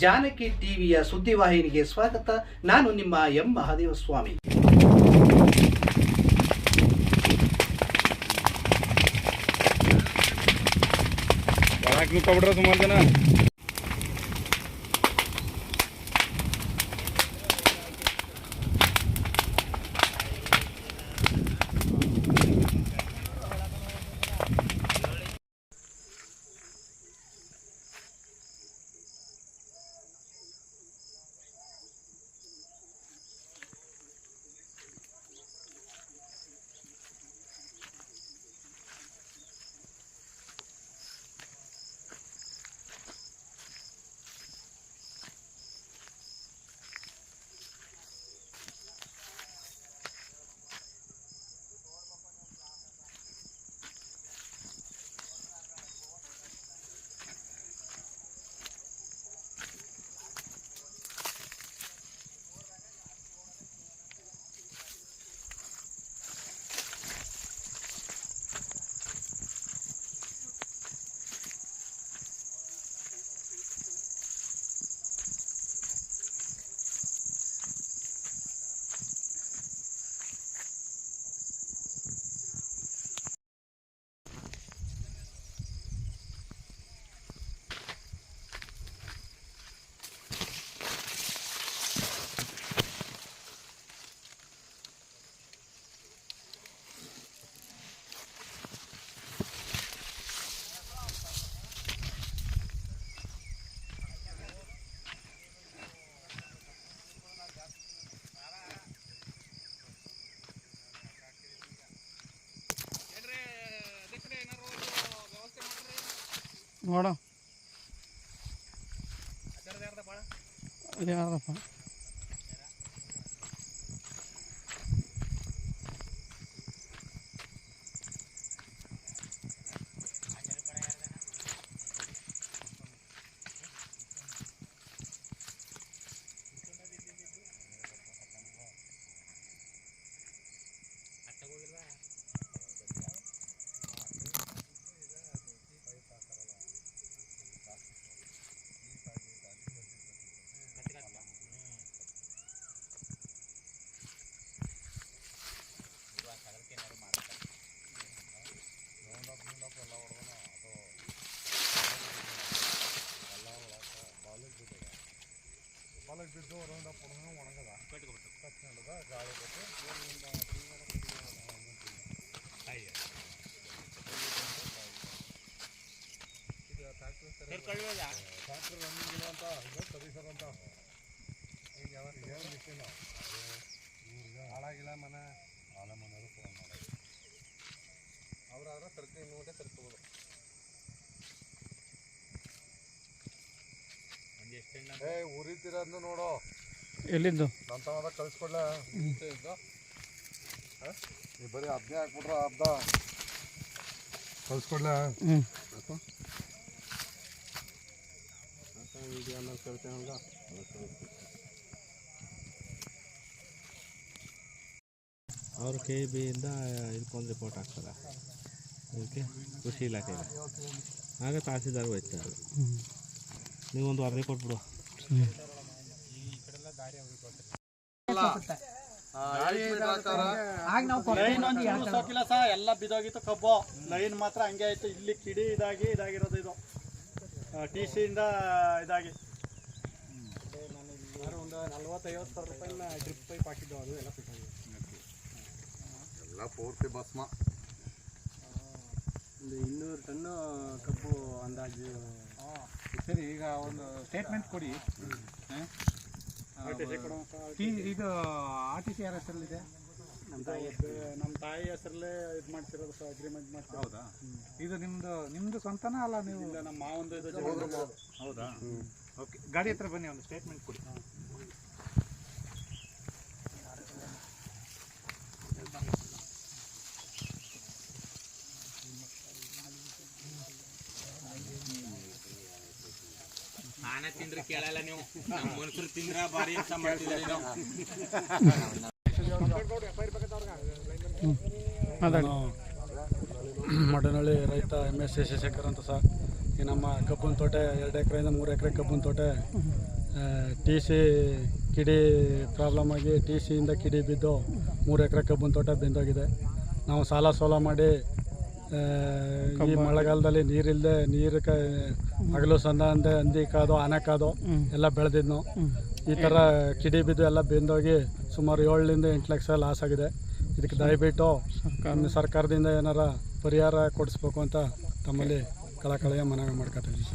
ಜಾನಕಿ ಟಿವಿಯ ಸುದ್ದಿವಾಹಿನಿಗೆ ಸ್ವಾಗತ. ನಾನು ನಿಮ್ಮ ಎಂ ಮಹಾದೇವಸ್ವಾಮಿ. ಸುಮಾರು ಜನ ನೋಡ ಯಾರಪ್ಪ ಬಿದ್ದು ಹೊರಗಡೆ ಪುನಃ ಒಣಗದ ಕಟ್ಕೊಂಡದ ಗಾಳಿ ಕೊಟ್ಟು ಟ್ರ್ಯಾಕ್ಟರ್ ರನ್ನಿಂಗ್ ಇಲ್ಲ ಅಂತ ಇದು ಸರ್ವಿಸರ್ ಅಂತ ಈಗ ಯಾವ ಮಿಷಿನು ಇವ್ರಿಗೆ ಹಾಳಾಗಿಲ್ಲ ಮನೆ ಹಾಳೆ ಮನೆಯವರು ಫೋನ್ ಮಾಡೋದು ಅವರಾದ್ರೆ ಸರ್ಕಿ ಇನ್ನೂಟೆ ಸರ್ಕೋಬೋದು. ಉರಿತಿರೋದ್ನು ನೋಡು ಎಲ್ಲಿದ್ದು ನನ್ನ ತಗೊಂಡ ಕಳಿಸ್ಕೊಡ್ಲ ಇದ್ದು ನೀವು ಬರೀ ಅದನ್ನೇ ಹಾಕ್ಬಿಟ್ರ ಅರ್ಧ ಕಳಿಸ್ಕೊಡ್ಲ ಅವ್ರ KBಯಿಂದ ಇದಕ್ಕೊಂದು ರಿಪೋರ್ಟ್ ಹಾಕ್ತಾರೆ ಅದಕ್ಕೆ ಕೃಷಿ ಇಲಾಖೆಗೆ ಆಗ ತಹಸೀಲ್ದಾರ್ ಹೋಯ್ತಾರೆ. ನೀವೊಂದು ವರದಿ ಕೊಟ್ಬಿಡು. ಎಲ್ಲ ಬಿದ್ದೋಗಿತ್ತು ಕಬ್ಬು ಲೈನ್ ಮಾತ್ರ ಹಂಗೆ ಆಯ್ತು. ಇಲ್ಲಿ ಕಿಡಿ ಇದಾಗಿರೋದು ಇದು TC ಇಂದ ಇದಾಗಿ ಒಂದು 40-50 ಸಾವಿರ ರೂಪಾಯಿನ ಡ್ರಿಪ್ ಪೈಪ್ ಹಾಕಿದ್ದು ಅದು ಎಲ್ಲ ಫಿಟ್ ಆಗಿದೆ. ಎಲ್ಲ ಪೂರ್ತಿ ಭಸ್ಮ. ಒಂದು 200 ಟನ್ನು ಕಬ್ಬು ಅಂದಾಜು. ಸರಿ, ಈಗ ಒಂದು ಸ್ಟೇಟ್ಮೆಂಟ್ ಕೊಡಿ. ಇದು RTC ಯಾರ ಹೆಸರಲ್ಲಿದೆ? ನಮ್ಮ ತಾಯಿ ಹೆಸರಲ್ಲೇ ಇದು ಮಾಡ್ತಿರೋದು, ಅಗ್ರಿಮೆಂಟ್ ಮಾಡ್ತೀವಿ. ಹೌದಾ? ಇದು ನಿಮ್ಮದು ಸ್ವಂತನಾ ಅಲ್ಲ? ನೀವು ನಮ್ಮ ಮಾವಂದು ಇದು. ಹೌದಾ? ಓಕೆ, ಗಾಡಿ ಹತ್ರ ಬನ್ನಿ, ಒಂದು ಸ್ಟೇಟ್ಮೆಂಟ್ ಕೊಡಿ. ನಾನೇ ತಿಂದ್ರೆ ಕೇಳಲ್ಲ ನೀವು, ಮನುಷ್ಯರು ತಿಂದ್ರ ಬಾರಿ ಅಂತ ಮಾಡ್ತಿದ್ದೀರಿ ನಾವು. ಮಡನಹಳ್ಳಿ ರೈತ MS ಶೇಷಶೇಖರ್ ಅಂತ ಸರ್. ಈ ನಮ್ಮ ಕಬ್ಬಿನ ತೋಟ 2 ಎಕರೆಯಿಂದ 3 ಎಕರೆ ಕಬ್ಬಿನ ತೋಟ TC ಕಿಡಿ ಪ್ರಾಬ್ಲಮ್ ಆಗಿ TCಯಿಂದ ಕಿಡಿ ಬಿದ್ದು 3 ಎಕರೆ ಕಬ್ಬಿನ ತೋಟ ಬೆಂದೋಗಿದೆ. ನಾವು ಸಾಲ ಸೋಲ ಮಾಡಿ ಈ ಮಳೆಗಾಲದಲ್ಲಿ ನೀರಿಲ್ಲದೆ ಹಗಲು ಸಂದ ಅಂದೆ ಹಂದಿ ಕಾದು ಆನೆ ಕಾದು ಎಲ್ಲ ಬೆಳೆದಿದ್ನು. ಈ ಥರ ಕಿಡಿ ಬಿದ್ದು ಎಲ್ಲ ಬೆಂದೋಗಿ ಸುಮಾರು 7 8 ಲಕ್ಷ ಲಾಸ್ ಆಗಿದೆ. ಇದಕ್ಕೆ ದಯವಿಟ್ಟು ಸರ್ಕಾರದಿಂದ ಏನಾರ ಪರಿಹಾರ ಕೊಡಿಸ್ಬೇಕು ಅಂತ ತಮ್ಮಲ್ಲಿ ಕಳಕಳಿಯ ಮನವಿ ಮಾಡ್ಕೊತಾ ಇದ್ದೀವಿ.